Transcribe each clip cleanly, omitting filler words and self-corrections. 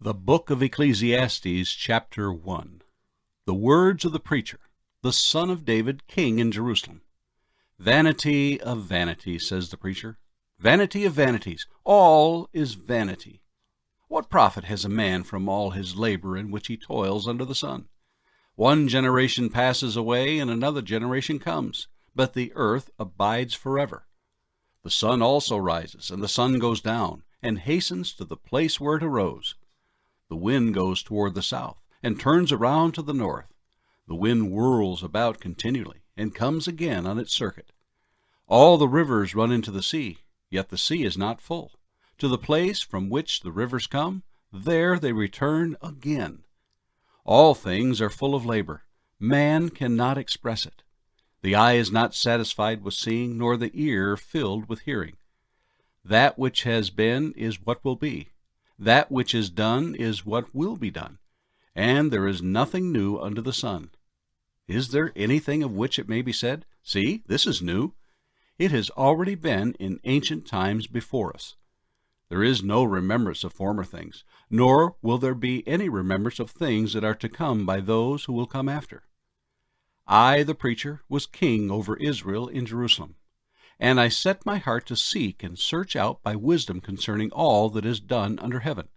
The book of Ecclesiastes, chapter 1. The words of the preacher, the son of David, king in Jerusalem. Vanity of vanity, says the preacher. Vanity of vanities, all is vanity. What profit has a man from all his labor in which he toils under the sun? One generation passes away, and another generation comes, but the earth abides forever. The sun also rises, and the sun goes down, and hastens to the place where it arose. The wind goes toward the south, and turns around to the north. The wind whirls about continually, and comes again on its circuit. All the rivers run into the sea, yet the sea is not full. To the place from which the rivers come, there they return again. All things are full of labor. Man cannot express it. The eye is not satisfied with seeing, nor the ear filled with hearing. That which has been is what will be. That which is done is what will be done, and there is nothing new under the sun. Is there anything of which it may be said, "See, this is new"? It has already been in ancient times before us. There is no remembrance of former things, nor will there be any remembrance of things that are to come by those who will come after. I, the preacher, was king over Israel in Jerusalem. And I set my heart to seek and search out by wisdom concerning all that is done under heaven.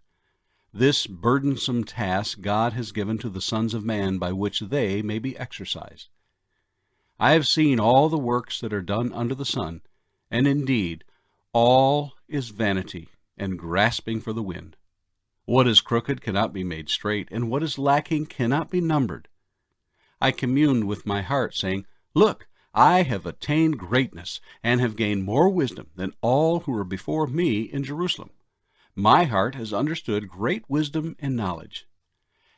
This burdensome task God has given to the sons of man by which they may be exercised. I have seen all the works that are done under the sun, and indeed all is vanity and grasping for the wind. What is crooked cannot be made straight, and what is lacking cannot be numbered. I communed with my heart, saying, "Look, I have attained greatness, and have gained more wisdom than all who were before me in Jerusalem. My heart has understood great wisdom and knowledge.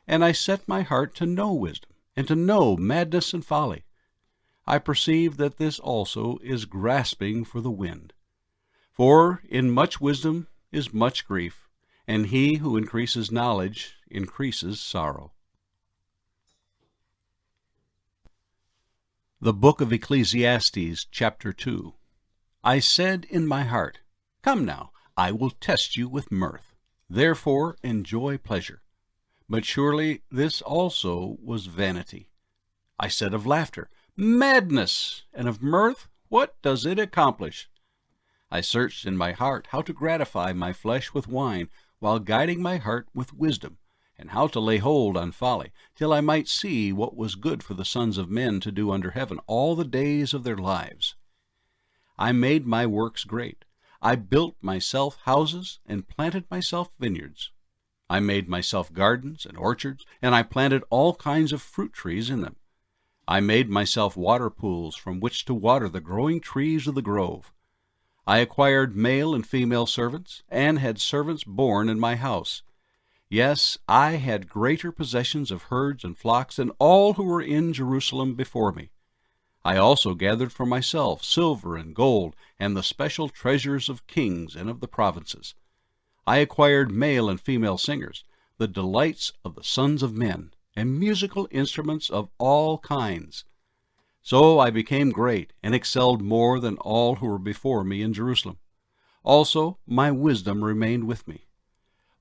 And I set my heart to know wisdom, and to know madness and folly. I perceive that this also is grasping for the wind. For in much wisdom is much grief, and he who increases knowledge increases sorrow." The book of Ecclesiastes, chapter 2. I said in my heart, "Come now, I will test you with mirth. Therefore enjoy pleasure." But surely this also was vanity. I said of laughter, "Madness," and of mirth, "What does it accomplish?" I searched in my heart how to gratify my flesh with wine, while guiding my heart with wisdom, and how to lay hold on folly, till I might see what was good for the sons of men to do under heaven all the days of their lives. I made my works great. I built myself houses, and planted myself vineyards. I made myself gardens and orchards, and I planted all kinds of fruit trees in them. I made myself water pools from which to water the growing trees of the grove. I acquired male and female servants, and had servants born in my house. Yes, I had greater possessions of herds and flocks than all who were in Jerusalem before me. I also gathered for myself silver and gold, and the special treasures of kings and of the provinces. I acquired male and female singers, the delights of the sons of men, and musical instruments of all kinds. So I became great, and excelled more than all who were before me in Jerusalem. Also my wisdom remained with me.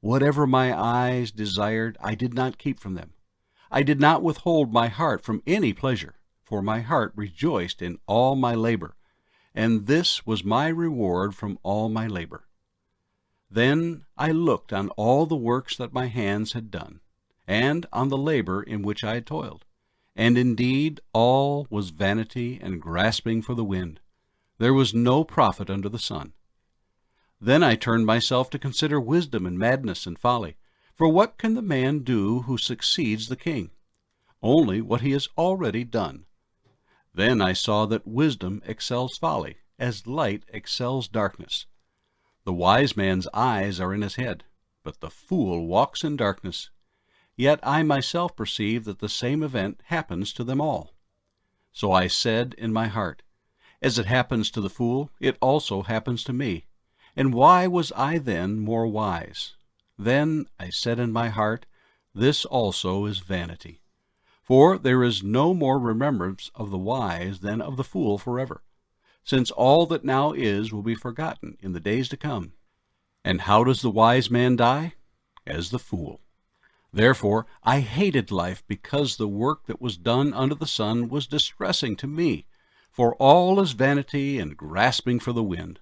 Whatever my eyes desired, I did not keep from them. I did not withhold my heart from any pleasure, for my heart rejoiced in all my labor, and this was my reward from all my labor. Then I looked on all the works that my hands had done, and on the labor in which I had toiled, and indeed all was vanity and grasping for the wind. There was no profit under the sun. Then I turned myself to consider wisdom and madness and folly. For what can the man do who succeeds the king? Only what he has already done. Then I saw that wisdom excels folly, as light excels darkness. The wise man's eyes are in his head, but the fool walks in darkness. Yet I myself perceive that the same event happens to them all. So I said in my heart, "As it happens to the fool, it also happens to me. And why was I then more wise?" Then I said in my heart, "This also is vanity. For there is no more remembrance of the wise than of the fool forever, since all that now is will be forgotten in the days to come. And how does the wise man die? as the fool. Therefore I hated life, because the work that was done under the sun was distressing to me, for all is vanity and grasping for the wind.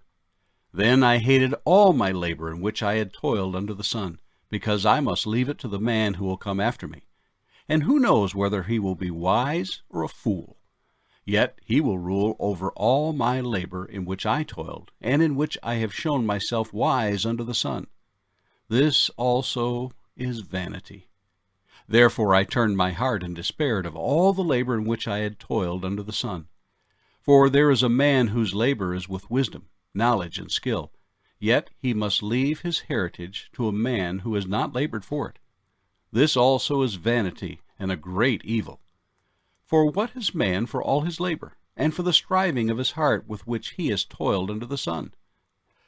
Then I hated all my labor in which I had toiled under the sun, because I must leave it to the man who will come after me. And who knows whether he will be wise or a fool? Yet he will rule over all my labor in which I toiled, and in which I have shown myself wise under the sun. This also is vanity. Therefore I turned my heart and despaired of all the labor in which I had toiled under the sun. For there is a man whose labor is with wisdom, knowledge, and skill, yet he must leave his heritage to a man who has not labored for it. This also is vanity and a great evil. For what is man for all his labor, and for the striving of his heart with which he has toiled under the sun?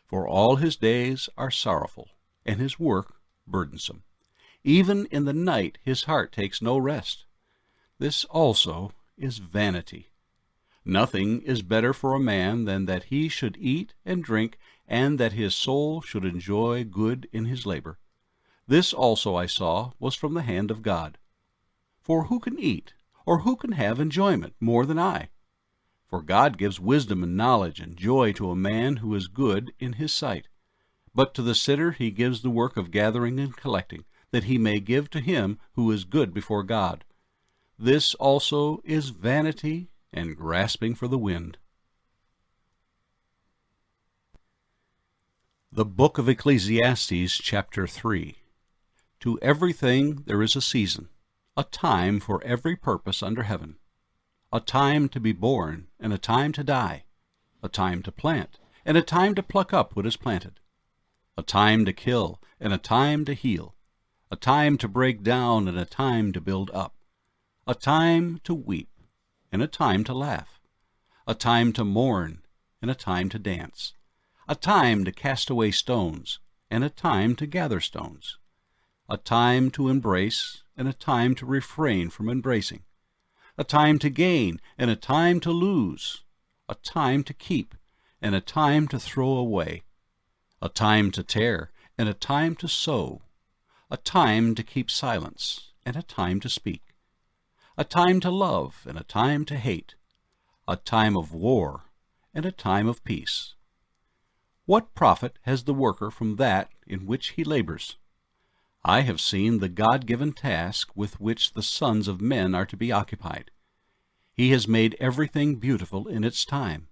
For all his days are sorrowful, and his work burdensome. Even in the night his heart takes no rest. This also is vanity. Nothing is better for a man than that he should eat and drink, and that his soul should enjoy good in his labor. This also I saw was from the hand of God. For who can eat, or who can have enjoyment more than I? For God gives wisdom and knowledge and joy to a man who is good in his sight. But to the sinner he gives the work of gathering and collecting, that he may give to him who is good before God. This also is vanity and grasping for the wind. The book of Ecclesiastes, chapter 3. To everything there is a season, a time for every purpose under heaven, a time to be born and a time to die, a time to plant and a time to pluck up what is planted, a time to kill and a time to heal, a time to break down and a time to build up, a time to weep and a time to laugh, a time to mourn and a time to dance, a time to cast away stones and a time to gather stones, a time to embrace and a time to refrain from embracing, a time to gain and a time to lose, a time to keep and a time to throw away, a time to tear and a time to sow, a time to keep silence and a time to speak, a time to love and a time to hate, a time of war and a time of peace. What profit has the worker from that in which he labors? I have seen the God-given task with which the sons of men are to be occupied. He has made everything beautiful in its time.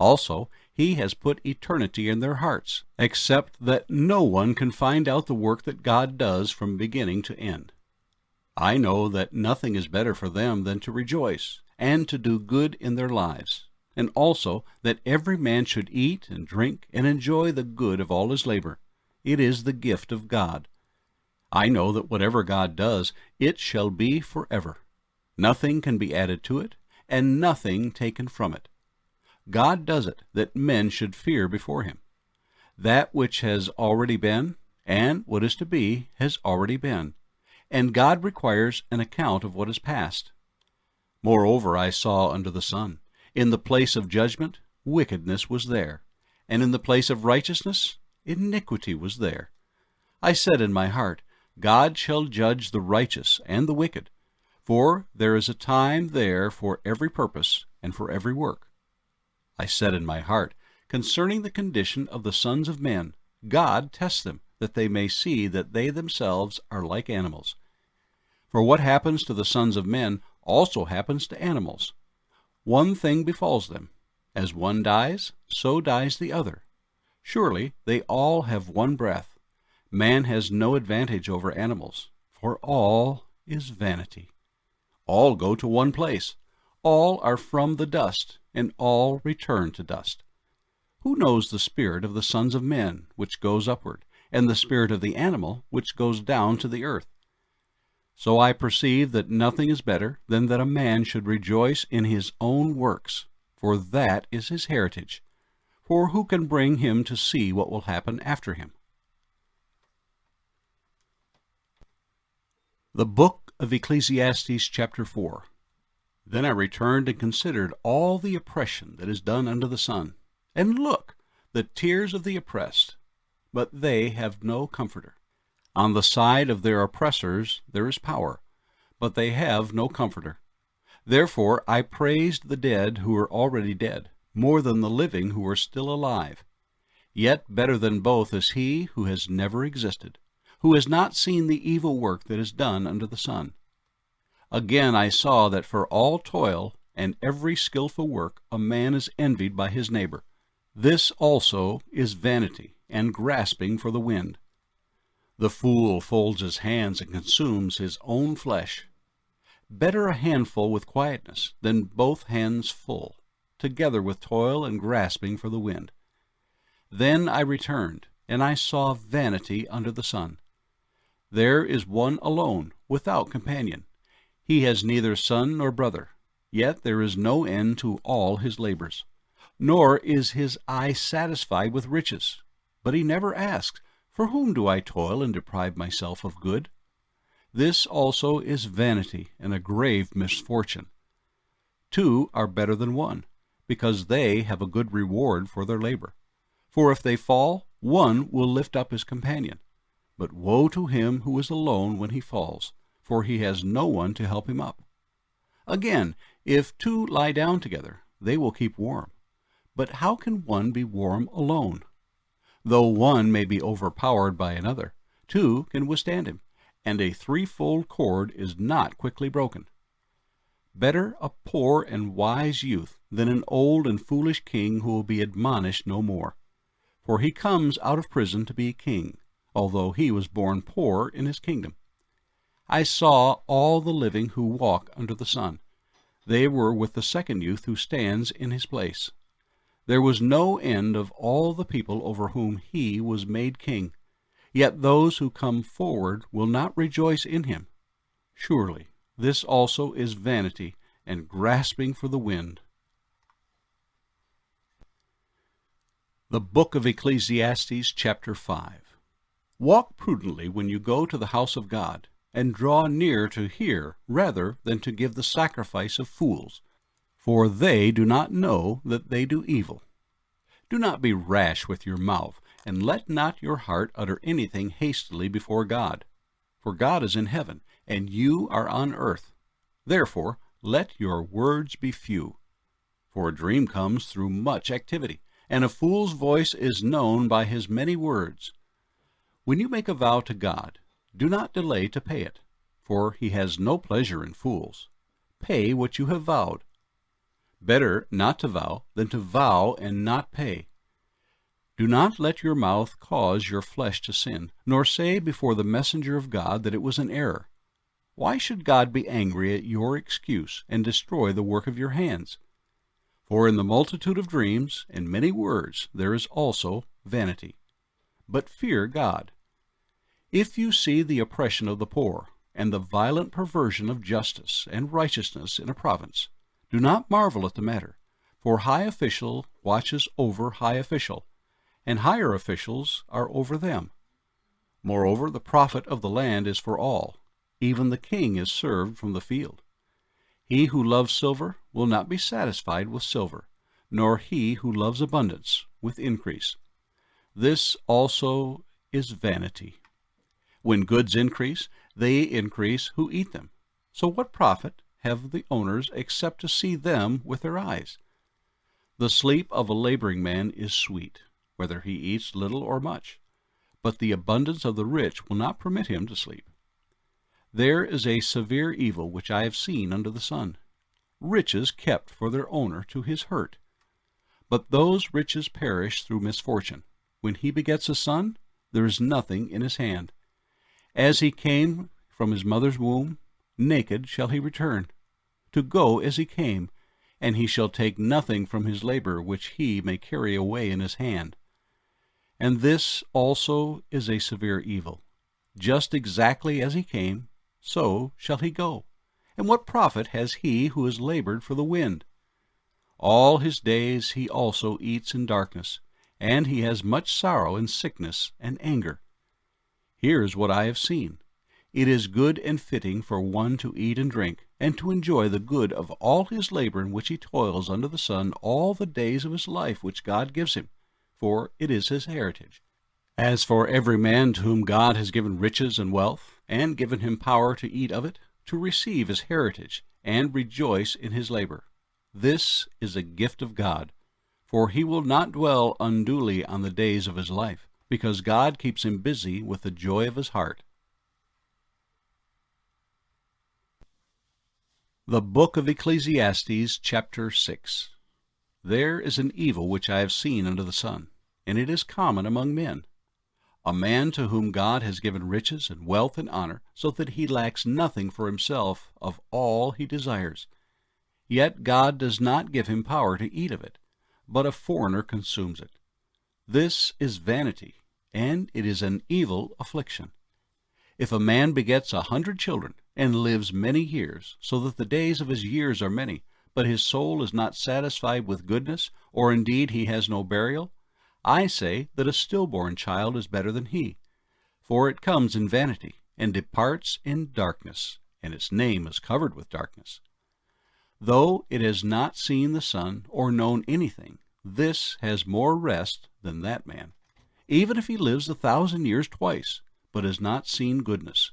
Also, he has put eternity in their hearts, except that no one can find out the work that God does from beginning to end. I know that nothing is better for them than to rejoice and to do good in their lives, and also that every man should eat and drink and enjoy the good of all his labor. It is the gift of God. I know that whatever God does, it shall be forever. Nothing can be added to it, and nothing taken from it. God does it that men should fear before him. That which has already been, and what is to be, has already been, and God requires an account of what is past. Moreover, I saw under the sun, in the place of judgment, wickedness was there, and in the place of righteousness, iniquity was there. I said in my heart, God shall judge the righteous and the wicked, for there is a time there for every purpose and for every work. I said in my heart, concerning the condition of the sons of men, God tests them, that they may see that they themselves are like animals. For what happens to the sons of men also happens to animals. One thing befalls them. As one dies, so dies the other. Surely they all have one breath. Man has no advantage over animals, for all is vanity. All go to one place. All are from the dust, and all return to dust. Who knows the spirit of the sons of men, which goes upward, and the spirit of the animal, which goes down to the earth? So I perceive that nothing is better than that a man should rejoice in his own works, for that is his heritage. For who can bring him to see what will happen after him? The book of Ecclesiastes, chapter 4. Then I returned and considered all the oppression that is done under the sun. And look, the tears of the oppressed, but they have no comforter. On the side of their oppressors there is power, but they have no comforter. Therefore I praised the dead who are already dead, more than the living who are still alive. Yet better than both is he who has never existed, who has not seen the evil work that is done under the sun. Again I saw that for all toil and every skillful work a man is envied by his neighbor. This also is vanity and grasping for the wind. The fool folds his hands and consumes his own flesh. Better a handful with quietness than both hands full, together with toil and grasping for the wind. Then I returned, and I saw vanity under the sun. There is one alone, without companion. He has neither son nor brother, yet there is no end to all his labors. Nor is his eye satisfied with riches. But he never asks, for whom do I toil and deprive myself of good? This also is vanity and a grave misfortune. Two are better than one, because they have a good reward for their labor. For if they fall, one will lift up his companion. But woe to him who is alone when he falls, for he has no one to help him up. Again, if two lie down together, they will keep warm. But how can one be warm alone? Though one may be overpowered by another, two can withstand him, and a threefold cord is not quickly broken. Better a poor and wise youth than an old and foolish king who will be admonished no more. For he comes out of prison to be king, although he was born poor in his kingdom. I saw all the living who walk under the sun. They were with the second youth who stands in his place. There was no end of all the people over whom he was made king. Yet those who come forward will not rejoice in him. Surely this also is vanity and grasping for the wind. The Book of Ecclesiastes, chapter 5. Walk prudently when you go to the house of God, and draw near to hear rather than to give the sacrifice of fools, for they do not know that they do evil. Do not be rash with your mouth, and let not your heart utter anything hastily before God. For God is in heaven, and you are on earth. Therefore let your words be few. For a dream comes through much activity, and a fool's voice is known by his many words. When you make a vow to God, do not delay to pay it, for he has no pleasure in fools. Pay what you have vowed. Better not to vow than to vow and not pay. Do not let your mouth cause your flesh to sin, nor say before the messenger of God that it was an error. Why should God be angry at your excuse and destroy the work of your hands? For in the multitude of dreams and many words there is also vanity. But fear God. If you see the oppression of the poor, and the violent perversion of justice and righteousness in a province, do not marvel at the matter, for high official watches over high official, and higher officials are over them. Moreover, the profit of the land is for all. Even the king is served from the field. He who loves silver will not be satisfied with silver, nor he who loves abundance with increase. This also is vanity. When goods increase, they increase who eat them. So what profit have the owners except to see them with their eyes? The sleep of a laboring man is sweet, whether he eats little or much, but the abundance of the rich will not permit him to sleep. There is a severe evil which I have seen under the sun, riches kept for their owner to his hurt. But those riches perish through misfortune. When he begets a son, there is nothing in his hand. As he came from his mother's womb, naked shall he return, to go as he came, and he shall take nothing from his labor which he may carry away in his hand. And this also is a severe evil. Just exactly as he came, so shall he go. And what profit has he who has labored for the wind? All his days he also eats in darkness, and he has much sorrow and sickness and anger. Here is what I have seen. It is good and fitting for one to eat and drink, and to enjoy the good of all his labor in which he toils under the sun all the days of his life which God gives him, for it is his heritage. As for every man to whom God has given riches and wealth, and given him power to eat of it, to receive his heritage, and rejoice in his labor, this is a gift of God. For he will not dwell unduly on the days of his life, because God keeps him busy with the joy of his heart. The book of Ecclesiastes, chapter 6. There is an evil which I have seen under the sun, and it is common among men. A man to whom God has given riches and wealth and honor, so that he lacks nothing for himself of all he desires. Yet God does not give him power to eat of it, but a foreigner consumes it. This is vanity, and it is an evil affliction. If a man begets 100 children, and lives many years, so that the days of his years are many, but his soul is not satisfied with goodness, or indeed he has no burial, I say that a stillborn child is better than he. For it comes in vanity, and departs in darkness, and its name is covered with darkness. Though it has not seen the sun, or known anything, this has more rest than that man, even if he lives 1,000 years twice, but has not seen goodness.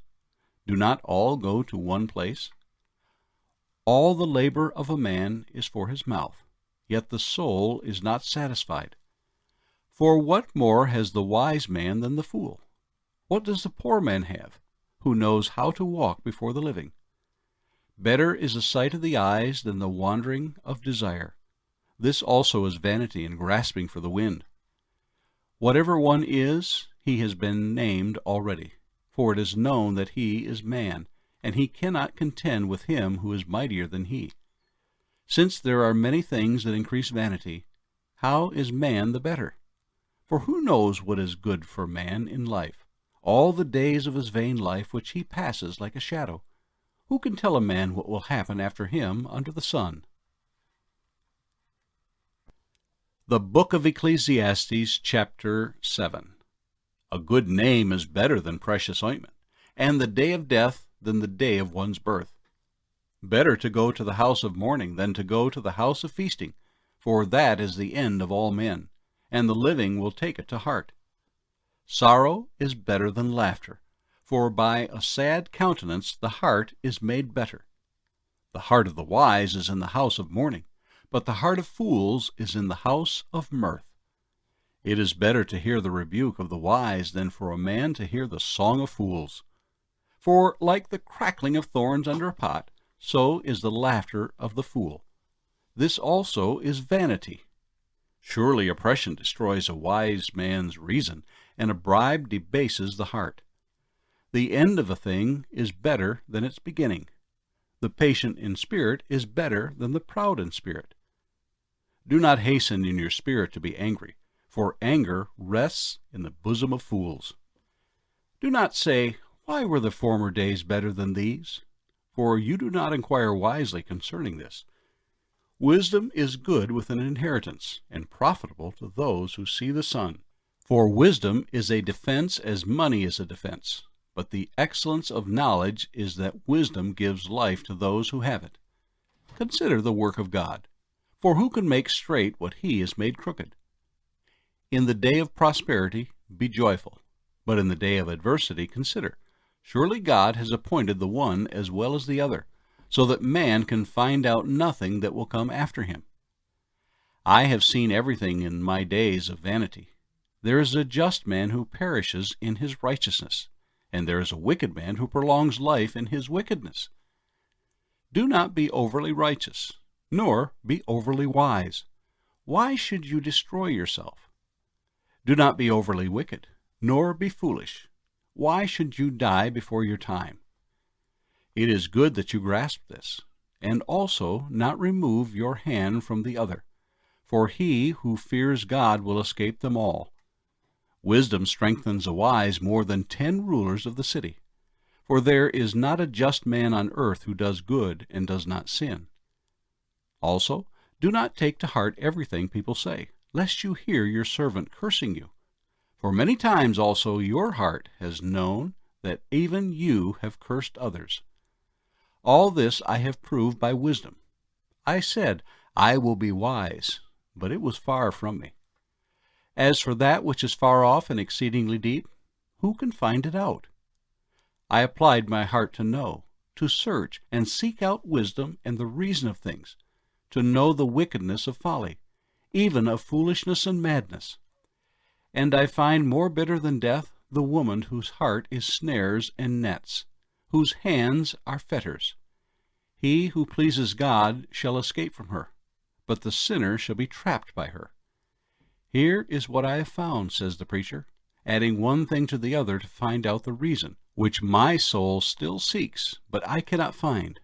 Do not all go to one place? All the labor of a man is for his mouth, yet the soul is not satisfied. For what more has the wise man than the fool? What does the poor man have, who knows how to walk before the living? Better is the sight of the eyes than the wandering of desire. This also is vanity and grasping for the wind. Whatever one is, he has been named already, for it is known that he is man, and he cannot contend with him who is mightier than he. Since there are many things that increase vanity, how is man the better? For who knows what is good for man in life, all the days of his vain life which he passes like a shadow? Who can tell a man what will happen after him under the sun? The book of Ecclesiastes, chapter 7. A good name is better than precious ointment, and the day of death than the day of one's birth. Better to go to the house of mourning than to go to the house of feasting, for that is the end of all men, and the living will take it to heart. Sorrow is better than laughter, for by a sad countenance the heart is made better. The heart of the wise is in the house of mourning, but the heart of fools is in the house of mirth. It is better to hear the rebuke of the wise than for a man to hear the song of fools. For like the crackling of thorns under a pot, so is the laughter of the fool. This also is vanity. Surely oppression destroys a wise man's reason, and a bribe debases the heart. The end of a thing is better than its beginning. The patient in spirit is better than the proud in spirit. Do not hasten in your spirit to be angry, for anger rests in the bosom of fools. Do not say, "Why were the former days better than these?" For you do not inquire wisely concerning this. Wisdom is good with an inheritance, and profitable to those who see the sun. For wisdom is a defense as money is a defense. But the excellence of knowledge is that wisdom gives life to those who have it. Consider the work of God, for who can make straight what he has made crooked? In the day of prosperity be joyful, but in the day of adversity consider. Surely God has appointed the one as well as the other, so that man can find out nothing that will come after him. I have seen everything in my days of vanity. There is a just man who perishes in his righteousness, and there is a wicked man who prolongs life in his wickedness. Do not be overly righteous, nor be overly wise. Why should you destroy yourself? Do not be overly wicked, nor be foolish. Why should you die before your time? It is good that you grasp this, and also not remove your hand from the other, for he who fears God will escape them all. Wisdom strengthens a wise more than 10 rulers of the city. For there is not a just man on earth who does good and does not sin. Also, do not take to heart everything people say, lest you hear your servant cursing you. For many times also your heart has known that even you have cursed others. All this I have proved by wisdom. I said, I will be wise, but it was far from me. As for that which is far off and exceedingly deep, who can find it out? I applied my heart to know, to search and seek out wisdom and the reason of things, to know the wickedness of folly, even of foolishness and madness. And I find more bitter than death the woman whose heart is snares and nets, whose hands are fetters. He who pleases God shall escape from her, but the sinner shall be trapped by her. Here is what I have found, says the preacher, adding one thing to the other to find out the reason, which my soul still seeks, but I cannot find.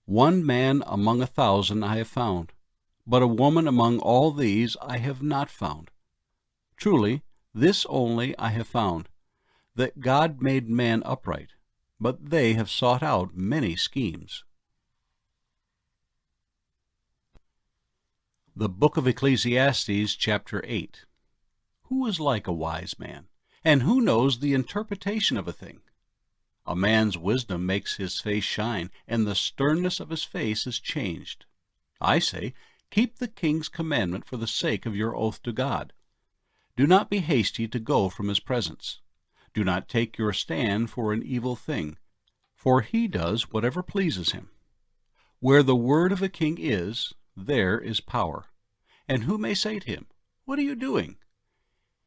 One man among 1,000 I have found, but a woman among all these I have not found. Truly, this only I have found, that God made man upright, but they have sought out many schemes. The book of Ecclesiastes, chapter 8. Who is like a wise man, and who knows the interpretation of a thing? A man's wisdom makes his face shine, and the sternness of his face is changed. I say, keep the king's commandment for the sake of your oath to God. Do not be hasty to go from his presence. Do not take your stand for an evil thing, for he does whatever pleases him. Where the word of a king is, there is power. And who may say to him, "What are you doing?"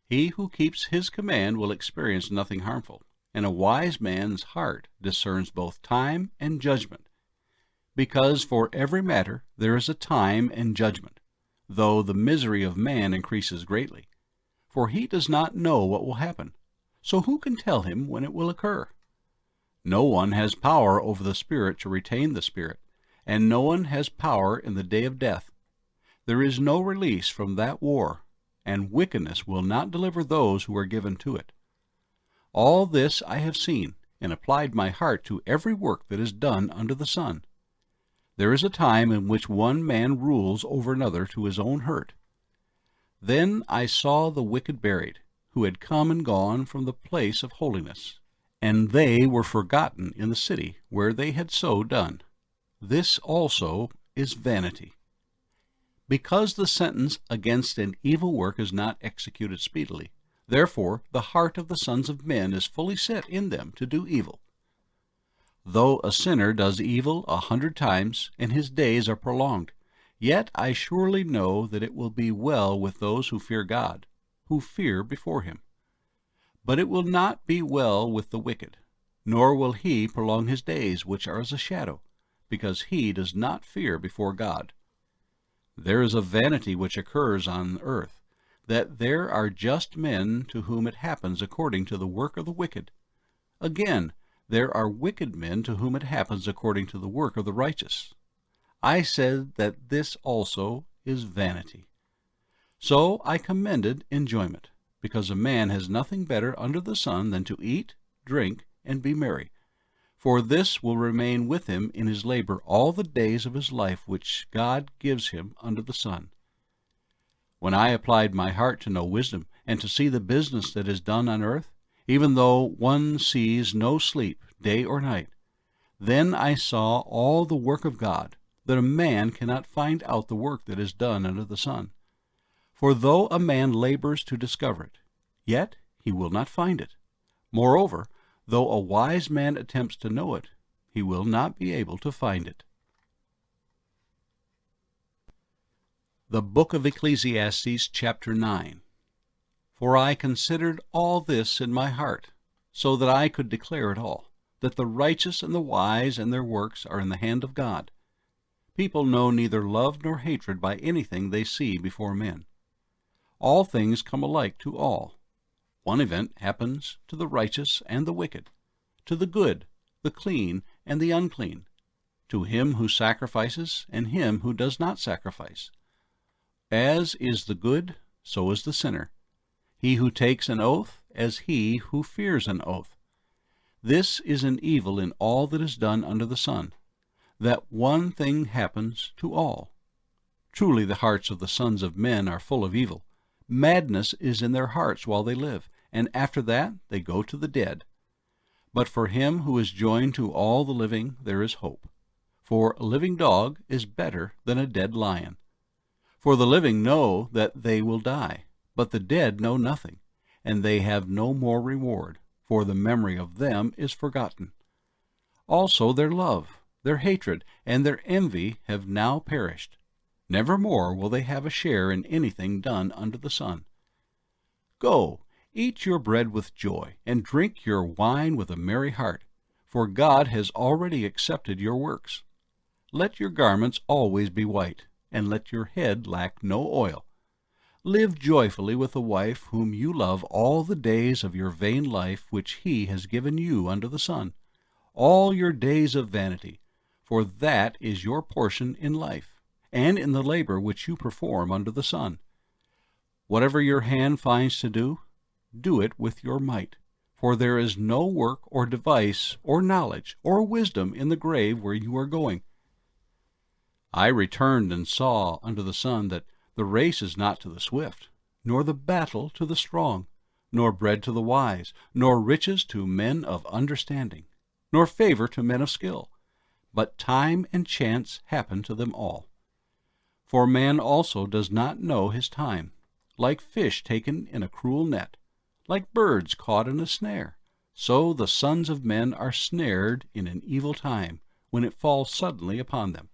He who keeps his command will experience nothing harmful, and a wise man's heart discerns both time and judgment. Because for every matter there is a time and judgment, though the misery of man increases greatly. For he does not know what will happen, so who can tell him when it will occur? No one has power over the spirit to retain the spirit, and no one has power in the day of death. There is no release from that war, and wickedness will not deliver those who are given to it. All this I have seen, and applied my heart to every work that is done under the sun. There is a time in which one man rules over another to his own hurt. Then I saw the wicked buried, who had come and gone from the place of holiness, and they were forgotten in the city where they had so done. This also is vanity. Because the sentence against an evil work is not executed speedily, therefore the heart of the sons of men is fully set in them to do evil. Though a sinner does evil 100 times, and his days are prolonged, yet I surely know that it will be well with those who fear God, who fear before him. But it will not be well with the wicked, nor will he prolong his days, which are as a shadow, because he does not fear before God. There is a vanity which occurs on earth, that there are just men to whom it happens according to the work of the wicked. Again, there are wicked men to whom it happens according to the work of the righteous. I said that this also is vanity. So I commended enjoyment, because a man has nothing better under the sun than to eat, drink, and be merry. For this will remain with him in his labor all the days of his life which God gives him under the sun. When I applied my heart to know wisdom, and to see the business that is done on earth, even though one sees no sleep day or night, then I saw all the work of God, that a man cannot find out the work that is done under the sun. For though a man labors to discover it, yet he will not find it. Moreover, though a wise man attempts to know it, he will not be able to find it. The book of Ecclesiastes, chapter 9. For I considered all this in my heart, so that I could declare it all, that the righteous and the wise and their works are in the hand of God. People know neither love nor hatred by anything they see before men. All things come alike to all. One event happens to the righteous and the wicked, to the good, the clean, and the unclean, to him who sacrifices and him who does not sacrifice. As is the good, so is the sinner. He who takes an oath, as he who fears an oath. This is an evil in all that is done under the sun, that one thing happens to all. Truly the hearts of the sons of men are full of evil. Madness is in their hearts while they live, and after that they go to the dead. But for him who is joined to all the living there is hope. For a living dog is better than a dead lion. For the living know that they will die, But the dead know nothing, and they have no more reward, for the memory of them is forgotten. Also their love, their hatred, and their envy have now perished. Never more will they have a share in anything done under the sun. Go, eat your bread with joy, and drink your wine with a merry heart, for God has already accepted your works. Let your garments always be white, and let your head lack no oil. Live joyfully with the wife whom you love all the days of your vain life which he has given you under the sun, all your days of vanity, for that is your portion in life, and in the labor which you perform under the sun. Whatever your hand finds to do, do it with your might, for there is no work or device or knowledge or wisdom in the grave where you are going. I returned and saw under the sun that the race is not to the swift, nor the battle to the strong, nor bread to the wise, nor riches to men of understanding, nor favor to men of skill, but time and chance happen to them all. For man also does not know his time, like fish taken in a cruel net, like birds caught in a snare, so the sons of men are snared in an evil time, when it falls suddenly upon them.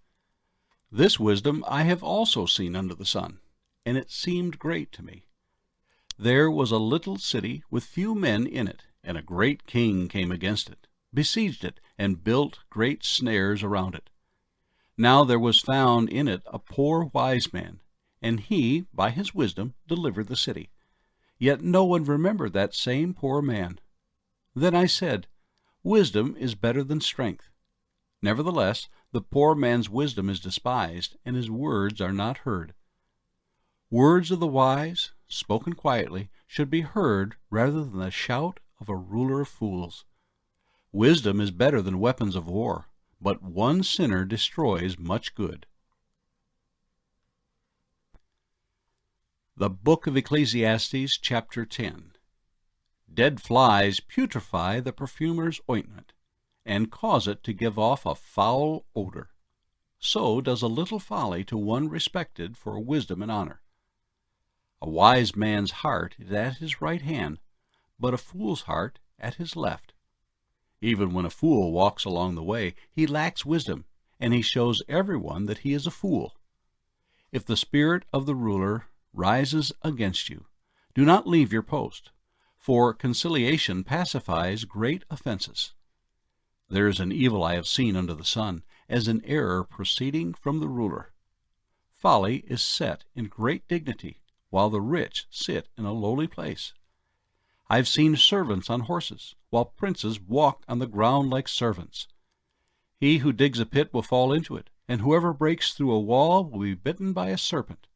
This wisdom I have also seen under the sun, and it seemed great to me. There was a little city with few men in it, and a great king came against it, besieged it, and built great snares around it. Now there was found in it a poor wise man, and he, by his wisdom, delivered the city. Yet no one remembered that same poor man. Then I said, Wisdom is better than strength. Nevertheless, the poor man's wisdom is despised, and his words are not heard. Words of the wise, spoken quietly, should be heard rather than the shout of a ruler of fools. Wisdom is better than weapons of war, but one sinner destroys much good. The Book of Ecclesiastes, chapter 10. Dead flies putrefy the perfumer's ointment, and cause it to give off a foul odor. So does a little folly to one respected for wisdom and honor. A wise man's heart is at his right hand, but a fool's heart at his left. Even when a fool walks along the way, he lacks wisdom, and he shows everyone that he is a fool. If the spirit of the ruler rises against you, do not leave your post, for conciliation pacifies great offenses. There is an evil I have seen under the sun, as an error proceeding from the ruler. Folly is set in great dignity, while the rich sit in a lowly place. I have seen servants on horses, while princes walk on the ground like servants. He who digs a pit will fall into it, and whoever breaks through a wall will be bitten by a serpent.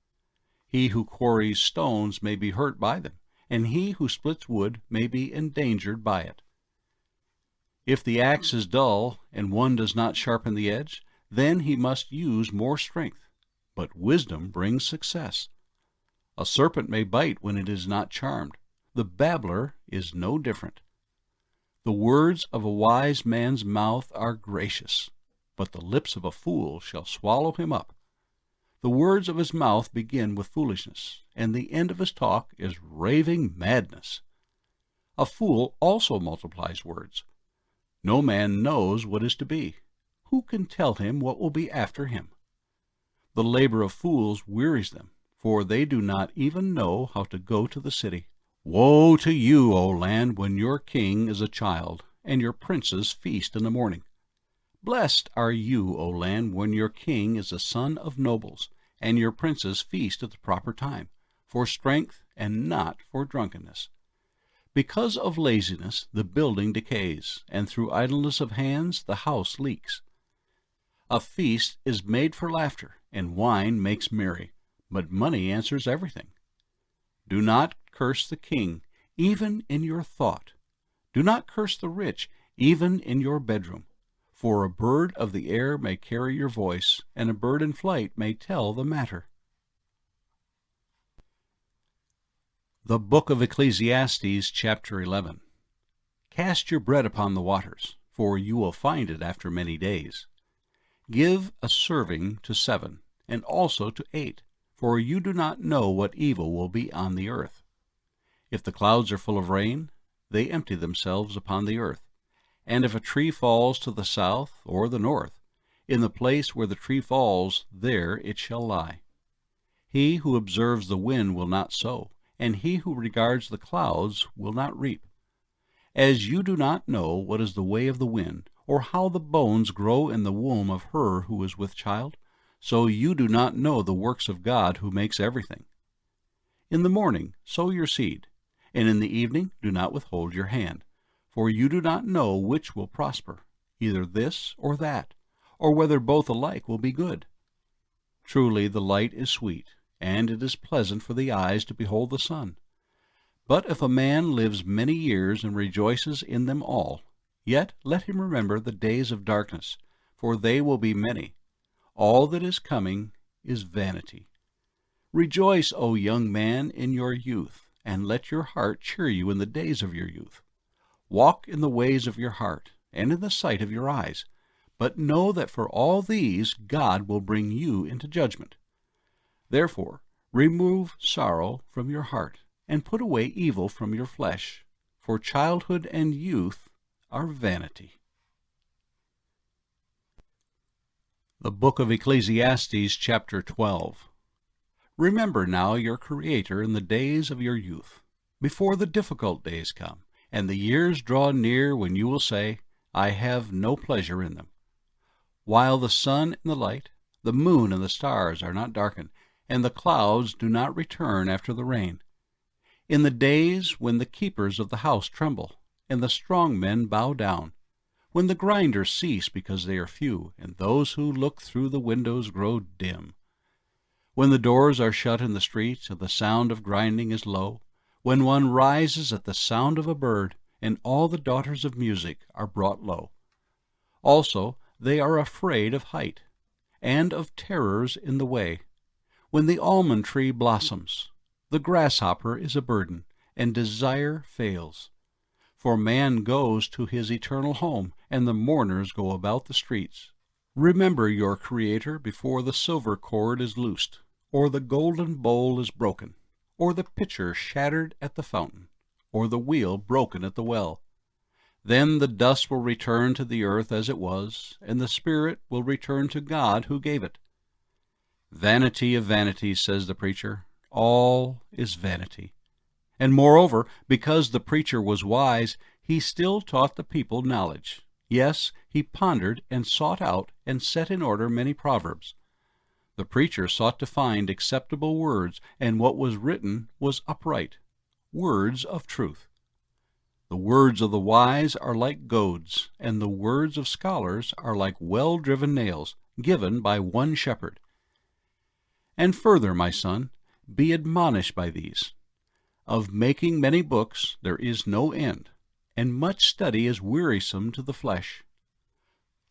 He who quarries stones may be hurt by them, and he who splits wood may be endangered by it. If the axe is dull, and one does not sharpen the edge, then he must use more strength. But wisdom brings success. A serpent may bite when it is not charmed. The babbler is no different. The words of a wise man's mouth are gracious, but the lips of a fool shall swallow him up. The words of his mouth begin with foolishness, and the end of his talk is raving madness. A fool also multiplies words. No man knows what is to be. Who can tell him what will be after him? The labor of fools wearies them, for they do not even know how to go to the city. Woe to you, O land, when your king is a child, and your princes feast in the morning. Blessed are you, O land, when your king is a son of nobles, and your princes feast at the proper time, for strength and not for drunkenness. Because of laziness the building decays, and through idleness of hands the house leaks. A feast is made for laughter, and wine makes merry, but money answers everything. Do not curse the king, even in your thought. Do not curse the rich, even in your bedroom. For a bird of the air may carry your voice, and a bird in flight may tell the matter. The Book of Ecclesiastes, chapter 11. Cast your bread upon the waters, for you will find it after many days. Give a serving to 7, and also to 8, for you do not know what evil will be on the earth. If the clouds are full of rain, they empty themselves upon the earth. And if a tree falls to the south or the north, in the place where the tree falls, there it shall lie. He who observes the wind will not sow, and he who regards the clouds will not reap. As you do not know what is the way of the wind, or how the bones grow in the womb of her who is with child, so you do not know the works of God who makes everything. In the morning sow your seed, and in the evening do not withhold your hand, for you do not know which will prosper, either this or that, or whether both alike will be good. Truly the light is sweet, and it is pleasant for the eyes to behold the sun. But if a man lives many years and rejoices in them all, yet let him remember the days of darkness, for they will be many. All that is coming is vanity. Rejoice, O young man, in your youth, and let your heart cheer you in the days of your youth. Walk in the ways of your heart, and in the sight of your eyes, but know that for all these God will bring you into judgment. Therefore, remove sorrow from your heart, and put away evil from your flesh, for childhood and youth are vanity. The Book of Ecclesiastes, chapter 12. Remember now your Creator in the days of your youth, before the difficult days come, and the years draw near when you will say, I have no pleasure in them. While the sun and the light, the moon and the stars are not darkened, and the clouds do not return after the rain. In the days when the keepers of the house tremble, and the strong men bow down, when the grinders cease because they are few, and those who look through the windows grow dim, when the doors are shut in the streets, and the sound of grinding is low, when one rises at the sound of a bird, and all the daughters of music are brought low. Also they are afraid of height, and of terrors in the way. When the almond tree blossoms, the grasshopper is a burden, and desire fails. For man goes to his eternal home, and the mourners go about the streets. Remember your Creator before the silver cord is loosed, or the golden bowl is broken, or the pitcher shattered at the fountain, or the wheel broken at the well. Then the dust will return to the earth as it was, and the spirit will return to God who gave it. Vanity of vanities, says the preacher, all is vanity. And moreover, because the preacher was wise, he still taught the people knowledge. Yes, he pondered and sought out and set in order many proverbs. The preacher sought to find acceptable words, and what was written was upright, words of truth. The words of the wise are like goads, and the words of scholars are like well-driven nails, given by one shepherd. And further, my son, be admonished by these. Of making many books there is no end, and much study is wearisome to the flesh.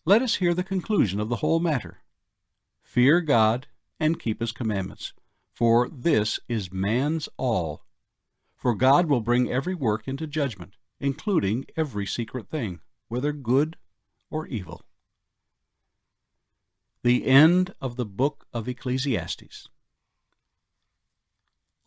Let us hear the conclusion of the whole matter. Fear God and keep his commandments, for this is man's all. For God will bring every work into judgment, including every secret thing, whether good or evil. The end of the book of Ecclesiastes.